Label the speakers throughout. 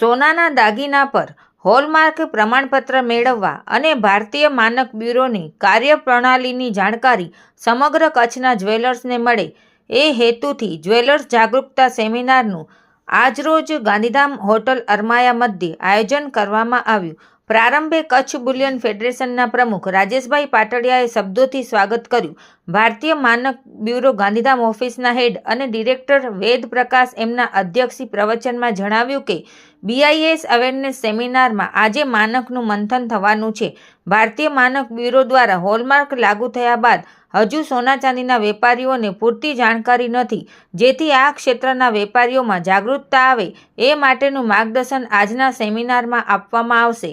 Speaker 1: સોનાના દાગીના પર હોલમાર્ક પ્રમાણપત્ર મેળવવા અને ભારતીય માનક બ્યુરોની કાર્યપ્રણાલીની જાણકારી સમગ્ર કચ્છના જ્વેલર્સને મળે એ હેતુથી જ્વેલર્સ જાગરૂકતા સેમિનારનું આજરોજ ગાંધીધામ હોટલ અરમાયા મધ્યે આયોજન કરવામાં આવ્યું। પ્રારંભે કચ્છ બુલિયન ફેડરેશનના પ્રમુખ રાજેશભાઈ પાટડિયાએ શબ્દોથી સ્વાગત કર્યું। ભારતીય માનક બ્યુરો ગાંધીધામ ઓફિસના હેડ અને ડિરેક્ટર વેદ પ્રકાશ એમના અધ્યક્ષી પ્રવચનમાં જણાવ્યું કે BIS અવેરનેસ સેમિનારમાં આજે માનકનું મંથન થવાનું છે। ભારતીય માનક બ્યુરો દ્વારા હોલમાર્ક લાગુ થયા બાદ હજુ સોના ચાંદીના વેપારીઓને પૂરતી જાણકારી નથી, જેથી આ ક્ષેત્રના વેપારીઓમાં જાગૃતતા આવે એ માટેનું માર્ગદર્શન આજના સેમિનારમાં આપવામાં આવશે।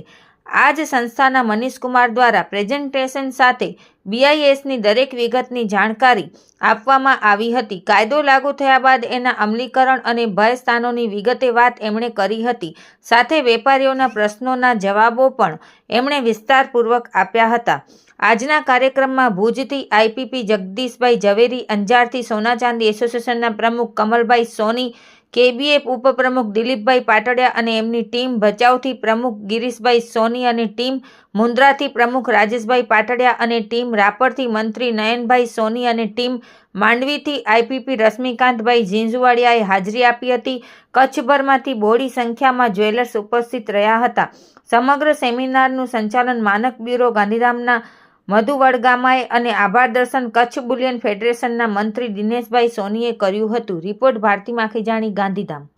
Speaker 1: આ જ સંસ્થાના મનીષકુમાર દ્વારા પ્રેઝન્ટેશન સાથે BISની દરેક વિગતની જાણકારી આપવામાં આવી હતી। કાયદો લાગુ થયા બાદ એના અમલીકરણ અને ભય સ્થાનોની વિગતે વાત એમણે કરી હતી, સાથે વેપારીઓના પ્રશ્નોના જવાબો પણ એમણે વિસ્તારપૂર્વક આપ્યા હતા। આજના કાર્યક્રમમાં ભુજથી IPP જગદીશભાઈ ઝવેરી, અંજારથી સોના ચાંદી એસોસિએશનના પ્રમુખ કમલભાઈ સોની, KBF ઉપપ્રમુખ દિલીપભાઈ પાટડિયા અને એમની ટીમ, ભચાઉથી પ્રમુખ ગિરીશભાઈ સોની અને ટીમ, મુન્દ્રાથી પ્રમુખ રાજેશભાઈ પાટડિયા અને ટીમ, રાપરથી મંત્રી નયનભાઈ સોની અને ટીમ, માંડવીથી IPP રશ્મિકાંતભાઈ ઝીંઝુવાડિયાએ હાજરી આપી હતી। કચ્છભરમાંથી બહોળી સંખ્યામાં જ્વેલર્સ ઉપસ્થિત રહ્યા હતા। સમગ્ર સેમિનારનું સંચાલન માનક બ્યુરો ગાંધીધામના મધુ વડગામાએ અને આભાર દર્શન કચ્છ બુલિયન ફેડરેશનના મંત્રી દિનેશભાઈ સોનીએ કર્યું હતું। રિપોર્ટ ભારતી માખીજાણી, ગાંધીધામ।